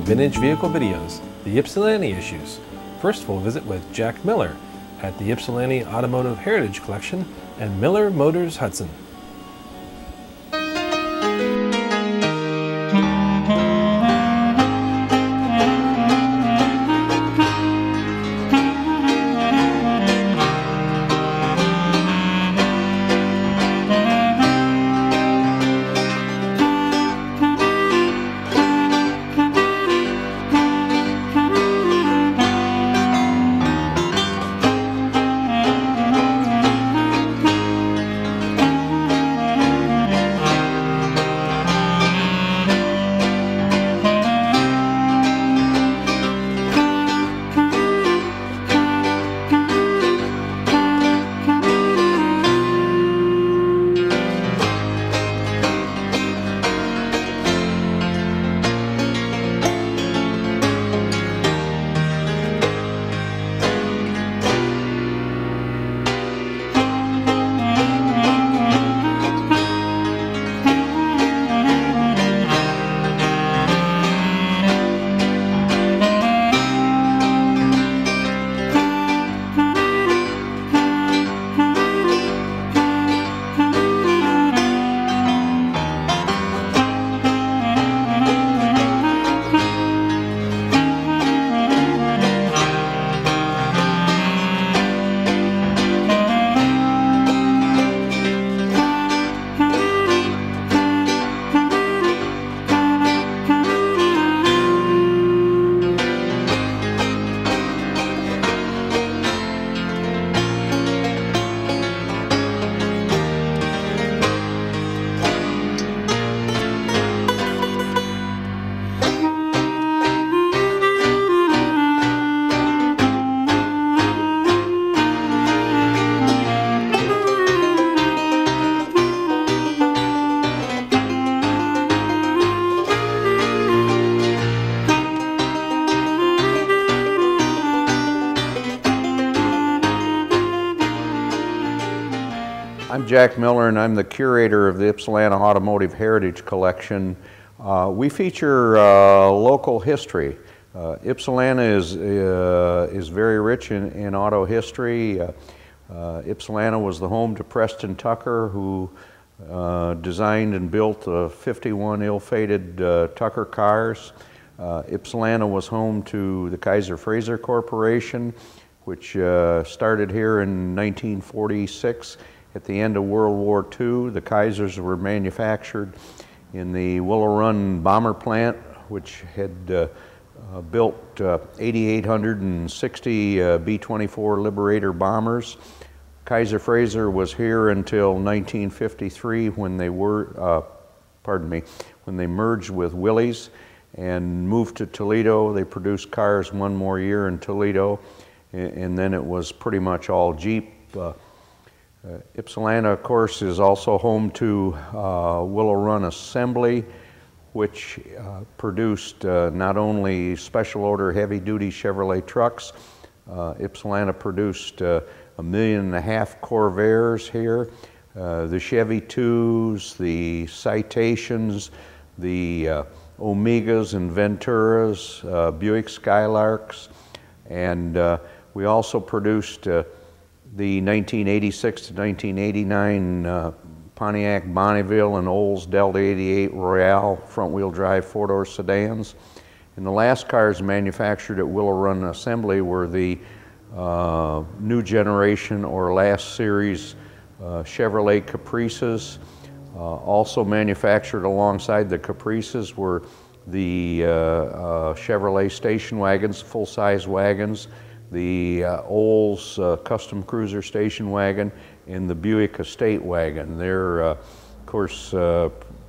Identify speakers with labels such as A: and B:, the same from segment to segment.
A: vintage vehicle videos, the Ypsilanti issues. First we'll visit with Jack Miller at the Ypsilanti Automotive Heritage Collection and Miller Motors Hudson.
B: I'm Jack Miller and I'm the curator of the Ypsilanti Automotive Heritage Collection. We feature local history. Ypsilanti is very rich in auto history. Ypsilanti was the home to Preston Tucker, who designed and built 51 ill-fated Tucker cars. Ypsilanti was home to the Kaiser Frazer Corporation, which started here in 1946. At the end of World War II, the Kaisers were manufactured in the Willow Run bomber plant, which had built 8,860 B-24 Liberator bombers. Kaiser Frazer was here until 1953 when they were, when they merged with Willys and moved to Toledo. They produced cars one more year in Toledo, and then it was pretty much all Jeep. Ypsilanti, of course, is also home to Willow Run Assembly, which produced not only special order heavy-duty Chevrolet trucks. Ypsilanti produced 1.5 million Corvairs here. The Chevy 2s, the Citations, the Omegas and Venturas, Buick Skylarks, and we also produced the 1986 to 1989 Pontiac Bonneville and Olds Delta 88 Royale front-wheel drive four-door sedans. And the last cars manufactured at Willow Run Assembly were the new generation or last series Chevrolet Caprices. Also manufactured alongside the Caprices were the Chevrolet station wagons, full-size wagons, the Olds Custom Cruiser station wagon, and the Buick Estate wagon. They're, of course,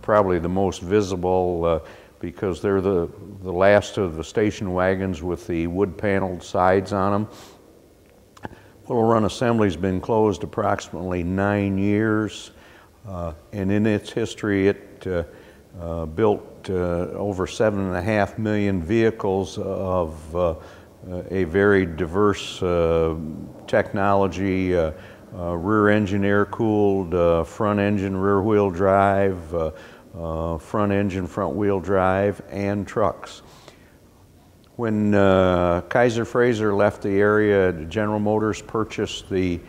B: probably the most visible because they're the last of the station wagons with the wood-paneled sides on them. Willow Run Assembly's been closed approximately 9 years, and in its history it built over 7.5 million vehicles of a very diverse technology, rear engine air-cooled, front engine rear-wheel drive, front engine front-wheel drive, and trucks. When Kaiser Frazer left the area, General Motors purchased the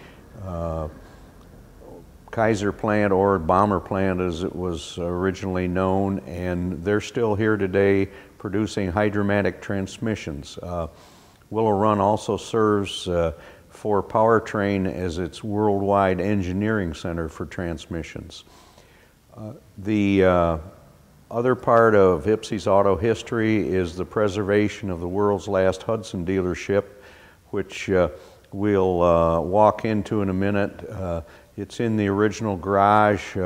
B: Kaiser plant, or Bomber plant as it was originally known, and they're still here today producing hydromatic transmissions. Willow Run also serves for Powertrain as its worldwide engineering center for transmissions. The other part of Ypsi's auto history is the preservation of the world's last Hudson dealership, which we'll walk into in a minute. It's in the original garage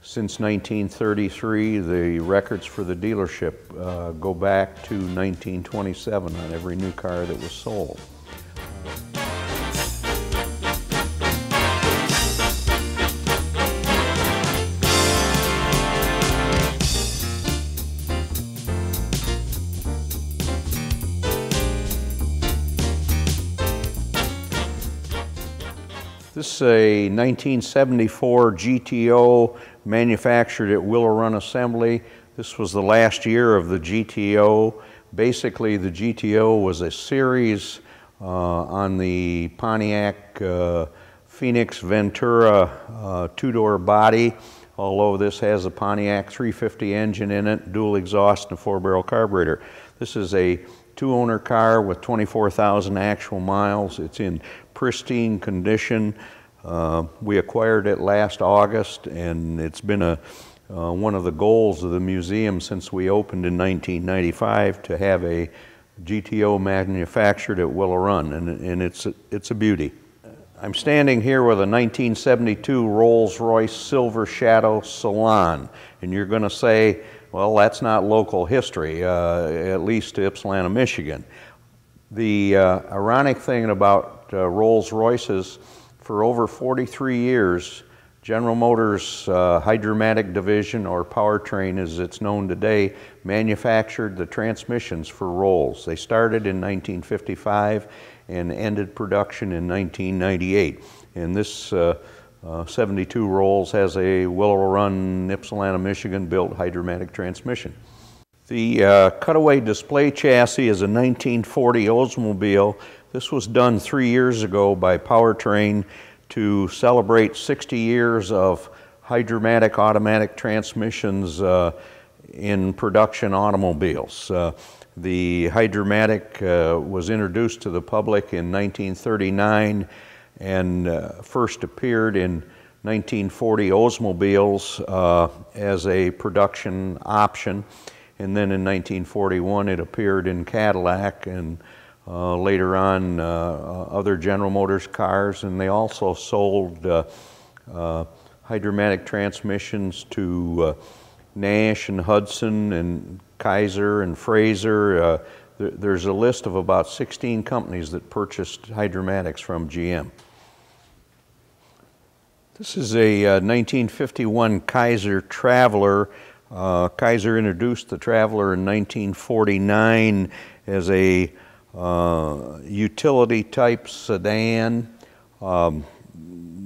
B: since 1933. The records for the dealership go back to 1927 on every new car that was sold. This is a 1974 GTO manufactured at Willow Run Assembly. This was the last year of the GTO. Basically, the GTO was a series on the Pontiac Phoenix Ventura two-door body, although this has a Pontiac 350 engine in it, dual exhaust, and a 4-barrel carburetor. This is a two-owner car with 24,000 actual miles. It's in pristine condition. We acquired it last August, and it's been one of the goals of the museum since we opened in 1995 to have a GTO manufactured at Willow Run, and it's a beauty. I'm standing here with a 1972 Rolls-Royce Silver Shadow Salon, and you're going to say, well, that's not local history, at least to Ypsilanti, Michigan. The ironic thing about Rolls-Royces, for over 43 years, General Motors Hydromatic Division, or Powertrain as it's known today, manufactured the transmissions for Rolls. They started in 1955 and ended production in 1998. And this 72 Rolls has a Willow Run, Ypsilanti, Michigan built hydromatic transmission. The cutaway display chassis is a 1940 Oldsmobile. This was done 3 years ago by Powertrain to celebrate 60 years of hydromatic automatic transmissions in production automobiles. The hydromatic was introduced to the public in 1939 and first appeared in 1940 Oldsmobiles as a production option. And then in 1941 it appeared in Cadillac, and later on other General Motors cars, and they also sold hydromatic transmissions to Nash and Hudson and Kaiser and Frazer. There's a list of about 16 companies that purchased hydromatics from GM. This is a 1951 Kaiser Traveler. Kaiser introduced the Traveler in 1949 as a utility type sedan.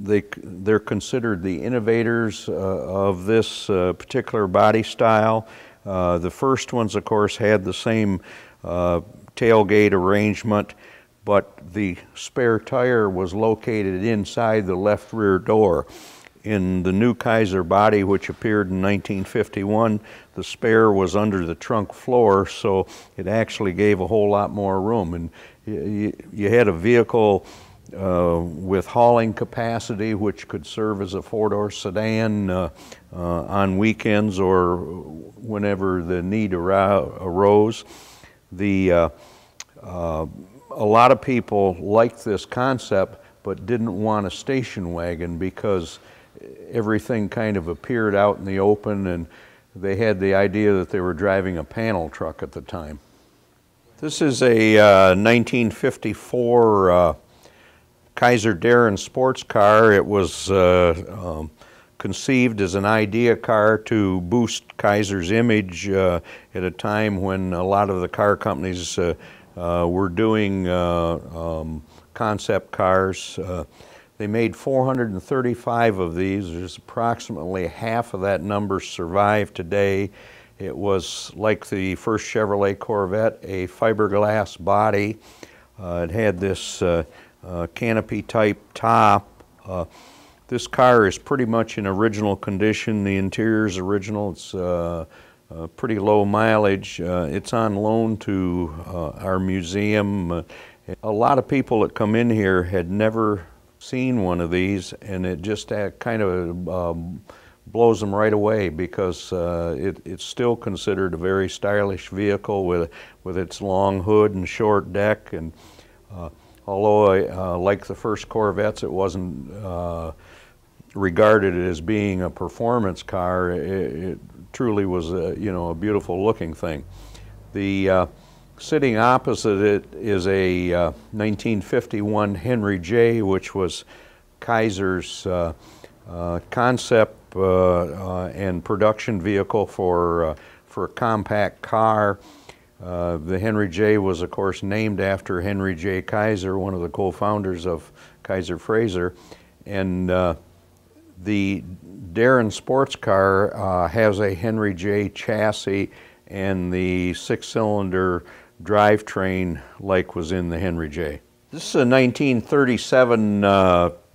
B: They're considered the innovators of this particular body style. The first ones, of course, had the same tailgate arrangement, but the spare tire was located inside the left rear door. In the new Kaiser body, which appeared in 1951, the spare was under the trunk floor, so it actually gave a whole lot more room. And you had a vehicle with hauling capacity, which could serve as a four-door sedan on weekends or whenever the need arose. A lot of people liked this concept, but didn't want a station wagon because everything kind of appeared out in the open, and they had the idea that they were driving a panel truck at the time. This is a 1954 Kaiser Darrin sports car. It was conceived as an idea car to boost Kaiser's image at a time when a lot of the car companies were doing concept cars. They made 435 of these. There's approximately half of that number survive today. It was like the first Chevrolet Corvette, a fiberglass body. It had this canopy type top. This car is pretty much in original condition. The interior is original. It's pretty low mileage. It's on loan to our museum. A lot of people that come in here had never seen one of these, and it just kind of blows them right away because it's still considered a very stylish vehicle with its long hood and short deck. And although like the first Corvettes, it wasn't regarded as being a performance car, it truly was a beautiful looking thing. The sitting opposite it is a 1951 Henry J, which was Kaiser's concept and production vehicle for a compact car. The Henry J was, of course, named after Henry J. Kaiser, one of the co-founders of Kaiser Frazer. And the Darren sports car has a Henry J. chassis and the six-cylinder drivetrain like was in the Henry J. This is a 1937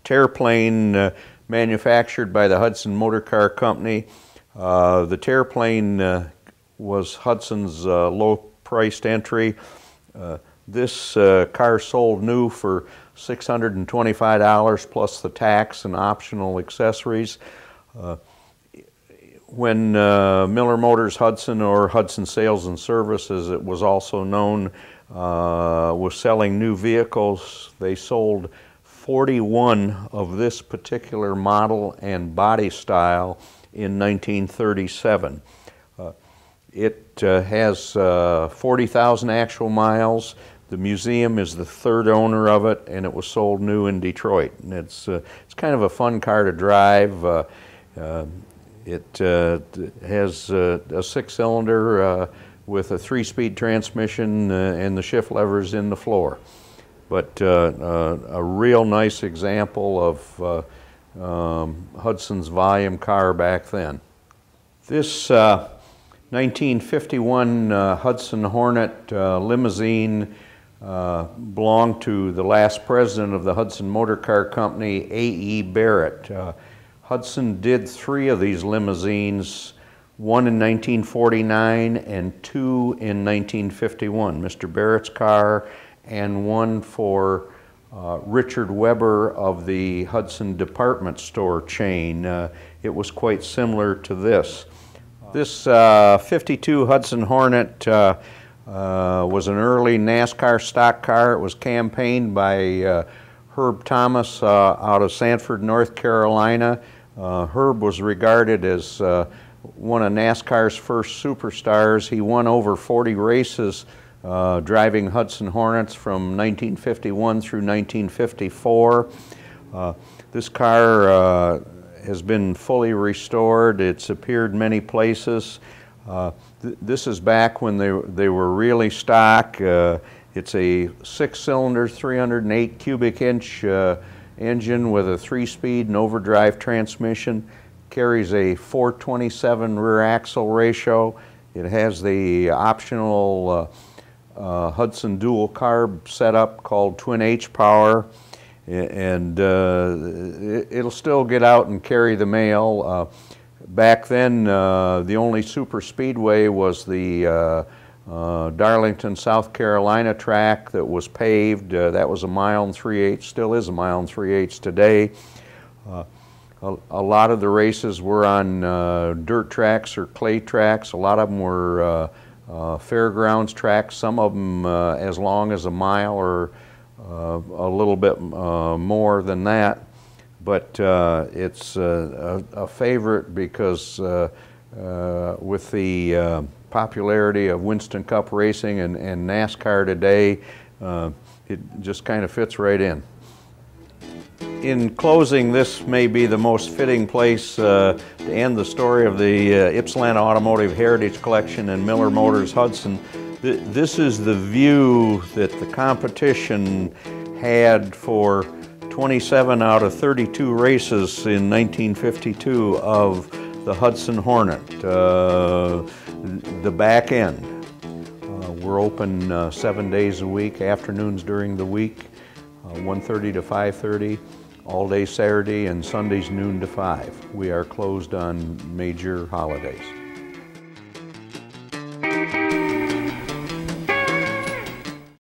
B: Terraplane manufactured by the Hudson Motor Car Company. The Terraplane was Hudson's low-priced entry. This car sold new for $625 plus the tax and optional accessories. When Miller Motors Hudson, or Hudson Sales and Service as it was also known, was selling new vehicles, they sold 41 of this particular model and body style in 1937. It has 40,000 actual miles. The museum is the third owner of it, and it was sold new in Detroit. And it's kind of a fun car to drive. It has a six-cylinder with a three-speed transmission and the shift levers in the floor. But a real nice example of Hudson's volume car back then. This 1951 Hudson Hornet limousine belonged to the last president of the Hudson Motor Car Company, A.E. Barrett. Hudson did 3 of these limousines, one in 1949 and 2 in 1951. Mr. Barrett's car and one for Richard Weber of the Hudson department store chain. It was quite similar to this. This 52 Hudson Hornet was an early NASCAR stock car. It was campaigned by Herb Thomas out of Sanford, North Carolina. Herb was regarded as one of NASCAR's first superstars. He won over 40 races driving Hudson Hornets from 1951 through 1954. This car has been fully restored. It's appeared many places. This is back when they were really stock. It's a 6-cylinder, 308 cubic inch engine with a 3-speed and overdrive transmission. Carries a 427 rear axle ratio. It has the optional Hudson dual carb setup called Twin H Power, and it'll still get out and carry the mail. Back then, the only super speedway was the Darlington, South Carolina track that was paved. That was 1 3/8 miles, still is 1 3/8 miles today. A lot of the races were on dirt tracks or clay tracks. A lot of them were fairgrounds tracks, some of them as long as 1 mile or a little bit more than that. But it's a favorite because with the popularity of Winston Cup racing and NASCAR today, it just kind of fits right in. In closing, this may be the most fitting place to end the story of the Ypsilanti Automotive Heritage Collection and Miller Motors Hudson. This is the view that the competition had for 27 out of 32 races in 1952 of the Hudson Hornet, the back end. We're open 7 days a week, afternoons during the week, 1:30 to 5:30, all day Saturday, and Sundays noon to 5. We are closed on major holidays.